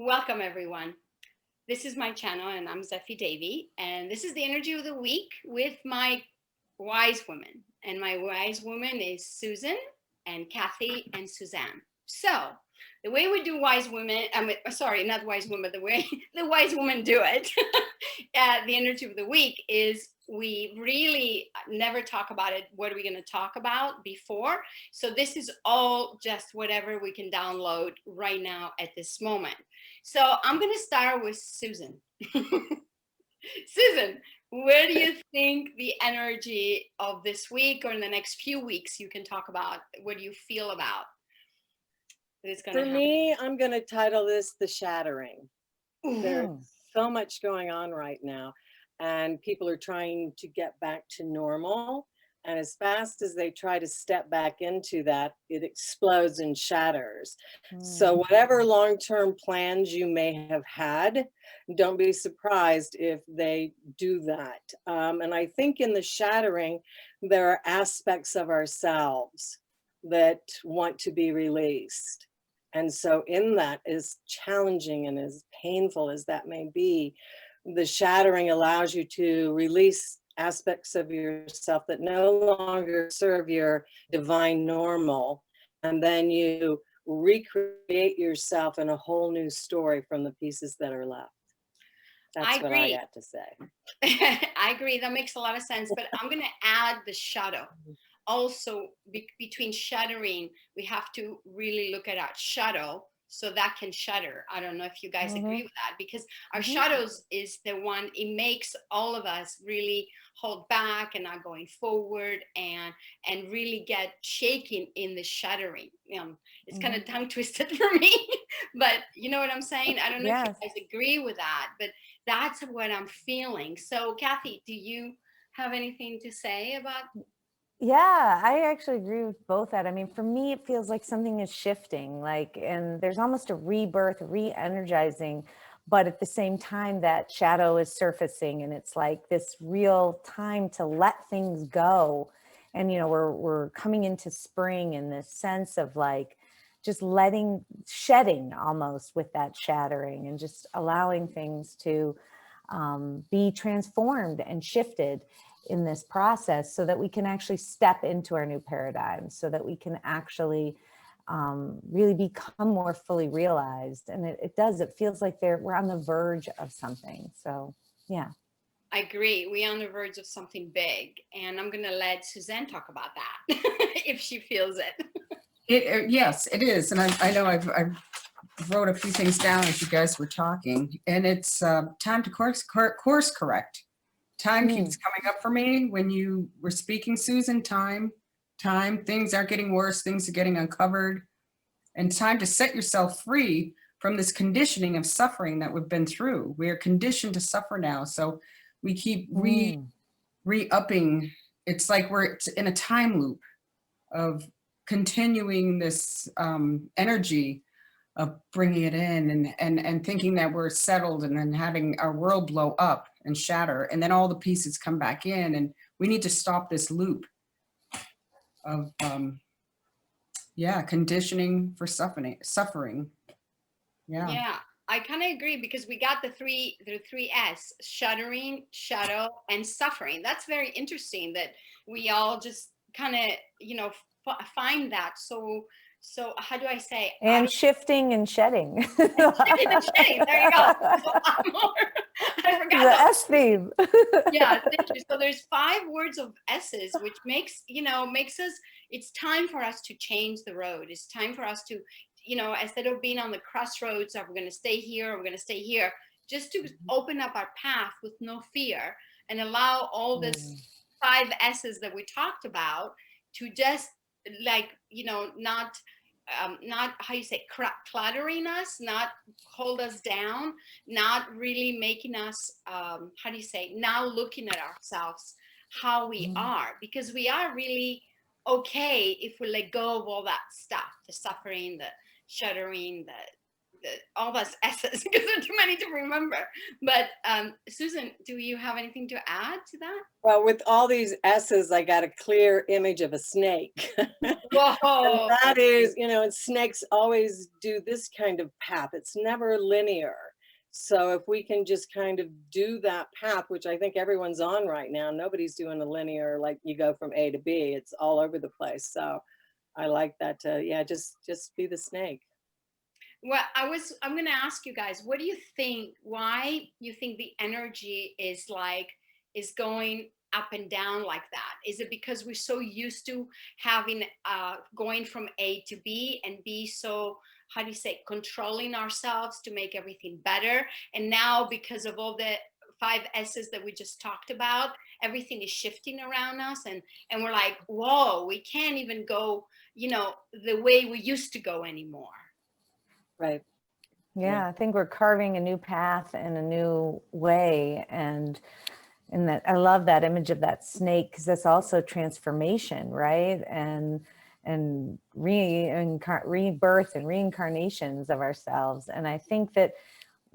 Welcome, everyone. This is my channel, and I'm Zephy Davy, and this is the energy of the week with my wise women. And my wise woman is Susan and Kathy and Suzanne. So, the way we do wise women, sorry, not wise women, the way the wise women do it, the energy of the week is we really never talk about it. What are we going to talk about before? So, this is all just whatever we can download right now at this moment. So I'm going to start with Susan. Susan, where do you think the energy of this week or in the next few weeks you can talk about? What do you feel about that is going to For happen? me, I'm going to title this The Shattering. There's Mm, so much going on right now, and people are trying to get back to normal. And as fast as they try to step back into that, it explodes and shatters. So, mm, whatever long term plans you may have had, don't be surprised if they do that. And I think in the shattering, there are aspects of ourselves that want to be released. And so, in that, as challenging and as painful as that may be, the shattering allows you to release aspects of yourself that no longer serve your divine normal. And then you recreate yourself in a whole new story from the pieces that are left. I That's what I agree. got to say. I agree. That makes a lot of sense. But I'm going to add the shadow. Also, between shuttering, we have to really look at our shadow so that can shutter. I don't know if you guys agree mhm, with that, because our mhm. shadows is the one, it makes all of us really hold back and not going forward, and really get shaken in the shuttering. It's kind Mhm. of tongue twisted for me, but you know what I'm saying? I don't know if you Yes. guys agree with that, but that's what I'm feeling. So Kathy, do you have anything to say about? Yeah, I actually agree with both that. I mean, for me, it feels like something is shifting, like, and there's almost a rebirth, re-energizing, but at the same time, that shadow is surfacing, and it's like this real time to let things go. And we're coming into spring in this sense of like just letting, shedding almost with that shattering, and just allowing things to be transformed and shifted in this process so that we can actually step into our new paradigm, so that we can actually really become more fully realized. And it feels like we're on the verge of something. So, yeah. I agree. We're on the verge of something big, and I'm gonna let Suzanne talk about that if she feels it. Yes, it is, and I know I've wrote a few things down as you guys were talking, and it's time to course correct. Time Mm, keeps coming up for me when you were speaking, Susan. Time. Things are getting worse. Things are getting uncovered, and time to set yourself free from this conditioning of suffering that we've been through. We are conditioned to suffer now, so we keep mm, re-upping. It's like we're in a time loop of continuing this energy of bringing it in, and thinking that we're settled, and then having our world blow up and shatter, and then all the pieces come back in, and we need to stop this loop of yeah, conditioning for suffering. Yeah. Yeah, I kind of agree, because we got the three S: shuddering, shadow, and suffering. That's very interesting that we all just kind of find that. So how do I say? Out and of shifting and shedding. shifting and shedding. There you go. So I'm more. I forgot The those. S theme. Yeah, thank you. So there's five words of S's, which makes us. It's time for us to change the road. It's time for us to, instead of being on the crossroads of we're going to stay here or we're going to stay here, just to open up our path with no fear and allow all this Mm, five S's that we talked about to just, like, not how you say, cluttering us, not hold us down, not really making us, how do you say, now looking at ourselves how we mm, are, because we are really okay if we let go of all that stuff, the suffering, the shuddering, the all those S's because there are too many to remember. But Susan, do you have anything to add to that? Well, with all these S's, I got a clear image of a snake. And Whoa. that is, and snakes always do this kind of path. It's never linear. So if we can just kind of do that path, which I think everyone's on right now, nobody's doing a linear, like you go from A to B. It's all over the place. So I like that. Yeah, just be the snake. Well, I'm going to ask you guys, what do you think, why you think the energy is going up and down like that? Is it because we're so used to having, going from A to B and be so, how do you say, controlling ourselves to make everything better? And now because of all the 5 S's that we just talked about, everything is shifting around us and we're like, whoa, we can't even go, the way we used to go anymore. Right. Yeah, I think we're carving a new path and a new way. And that I love that image of that snake, because that's also transformation, right? And rebirth and reincarnations of ourselves. And I think that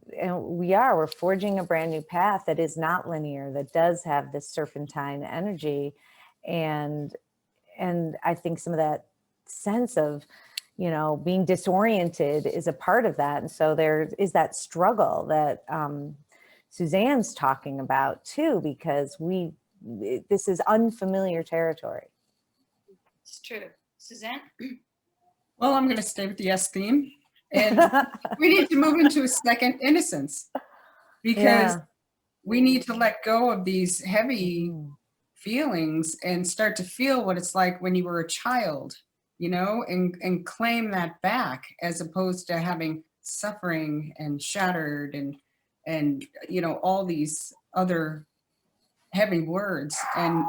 we're forging a brand new path that is not linear, that does have this serpentine energy. And I think some of that sense of, being disoriented is a part of that. And so there is that struggle that Suzanne's talking about too, because this is unfamiliar territory. It's true. Suzanne? Well, I'm going to stay with the S theme. And we need to move into a second innocence, because we need to let go of these heavy feelings and start to feel what it's like when you were a child, and claim that back, as opposed to having suffering and shattered and all these other heavy words. And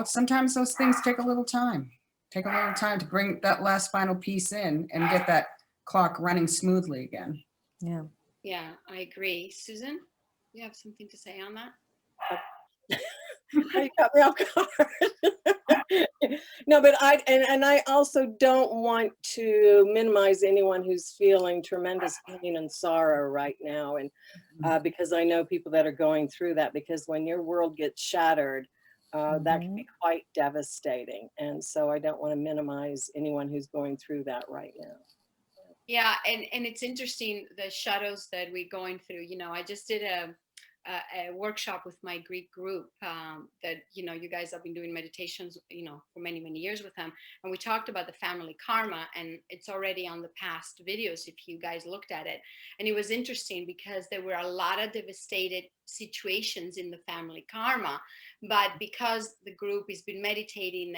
sometimes those things take a little time to bring that last final piece in and get that clock running smoothly again. Yeah, I agree. Susan, you have something to say on that? You got me off guard. No, but I also don't want to minimize anyone who's feeling tremendous pain and sorrow right now. And because I know people that are going through that, because when your world gets shattered, that can be quite devastating. And so I don't want to minimize anyone who's going through that right now. Yeah, and it's interesting, the shadows that we're going through. I just did a workshop with my Greek group that, you guys have been doing meditations, for many, many years with them. And we talked about the family karma, and it's already on the past videos if you guys looked at it. And it was interesting because there were a lot of devastated situations in the family karma, but because the group has been meditating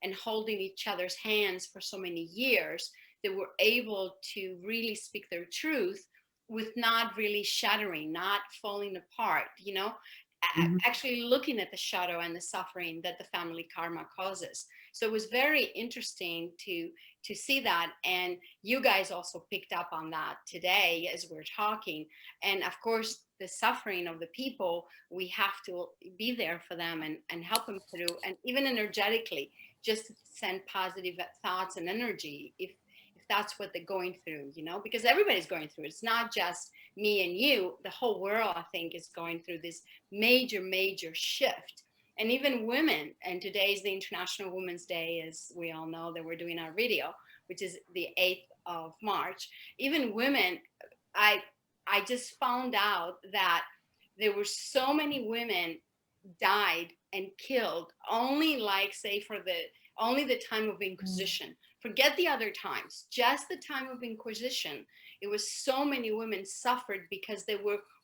and holding each other's hands for so many years, they were able to really speak their truth with not really shattering, not falling apart, actually looking at the shadow and the suffering that the family karma causes. So it was very interesting to see that. And you guys also picked up on that today as we're talking. And of course, the suffering of the people, we have to be there for them and help them through, and even energetically, just send positive thoughts and energy if that's what they're going through, because everybody's going through it. It's not just me and you. The whole world, I think, is going through this major, major shift. And even women, and today is the International Women's Day, as we all know that we're doing our video, which is the 8th of March. Even women, I just found out that there were so many women died and killed only, like, say, only the time of Inquisition. Forget the other times, just the time of Inquisition. It was so many women suffered because they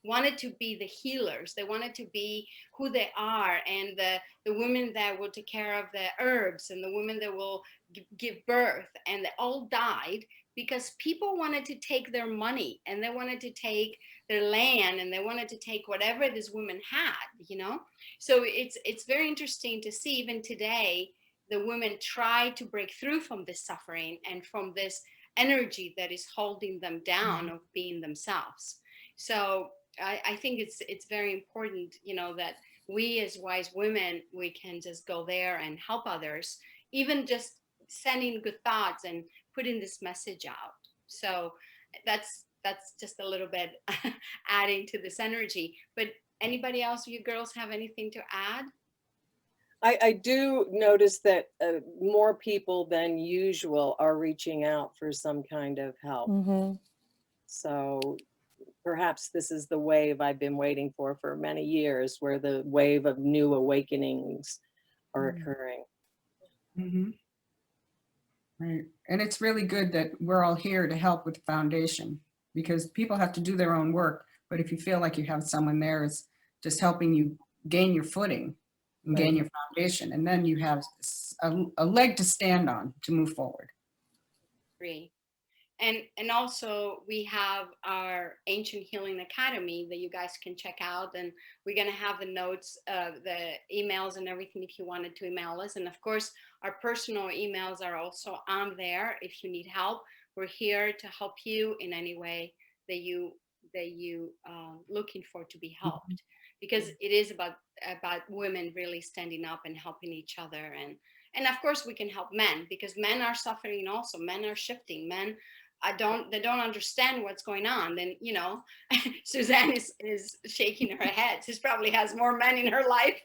wanted to be the healers. They wanted to be who they are, and the women that will take care of the herbs, and the women that will give birth, and they all died because people wanted to take their money, and they wanted to take their land, and they wanted to take whatever these women had, So it's very interesting to see even today, the women try to break through from this suffering and from this energy that is holding them down of being themselves. So I think it's very important, that we as wise women, we can just go there and help others, even just sending good thoughts and putting this message out. So that's that's just a little bit adding to this energy. But anybody else, you girls have anything to add? I do notice that more people than usual are reaching out for some kind of help. Mhm. So perhaps this is the wave I've been waiting for many years, where the wave of new awakenings are occurring. Mhm. Right. And it's really good that we're all here to help with the foundation, because people have to do their own work. But if you feel like you have someone there, it's just helping you gain your footing and gain your foundation. And then you have a leg to stand on to move forward. Agree. And also we have our Ancient Healing Academy that you guys can check out, and we're going to have the notes, the emails and everything if you wanted to email us. And of course our personal emails are also on there if you need help. We're here to help you in any way that you looking for to be helped, because it is about women really standing up and helping each other. And of course we can help men, because men are suffering also. Men are shifting. Men they don't understand what's going on. Then, you know, Suzanne is shaking her head. She probably has more men in her life,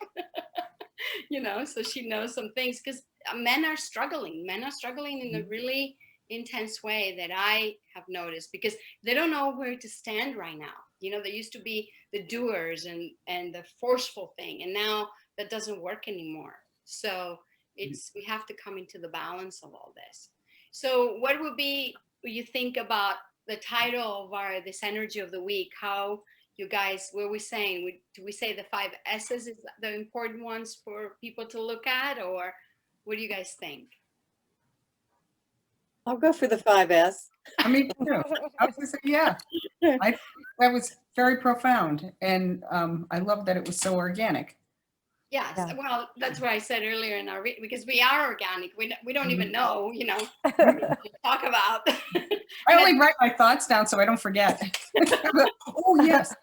you know, so she knows some things, because men are struggling. Men are struggling in a really intense way that I have noticed, because they don't know where to stand right now. You know, they used to be the doers and the forceful thing, and now that doesn't work anymore. So we have to come into the balance of all this. So what would you think about the title of this energy of the week? How you guys, what are we saying? Do we say the 5 S's is the important ones for people to look at, or what do you guys think? I'll go for the 5S. I mean, too. I was gonna say, yeah, I think that was very profound. And I love that it was so organic. Yes, Yeah. well, that's what I said earlier in our because we are organic. We don't even know, you know, talk about. I only write my thoughts down so I don't forget. Oh, yes.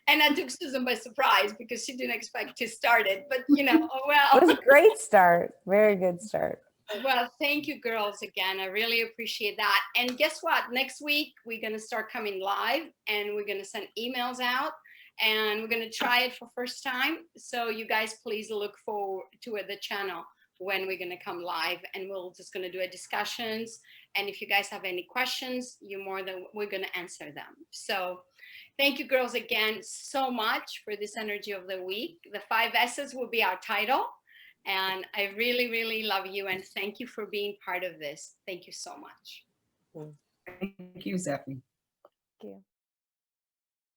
And that took Susan by surprise, because she didn't expect to start it. But, you know, oh It was well. a great start. Very good start. Well, thank you, girls, again. I really appreciate that. And guess what? Next week, we're going to start coming live, and we're going to send emails out, and we're going to try it for first time. So you guys, please look forward to the channel when we're going to come live, and we're just going to do a discussions. And if you guys have any questions, we're going to answer them. So thank you, girls, again so much for this energy of the week. The 5 S's will be our title. And I really, really love you, and thank you for being part of this. Thank you so much. Thank you, Zephy. Thank you.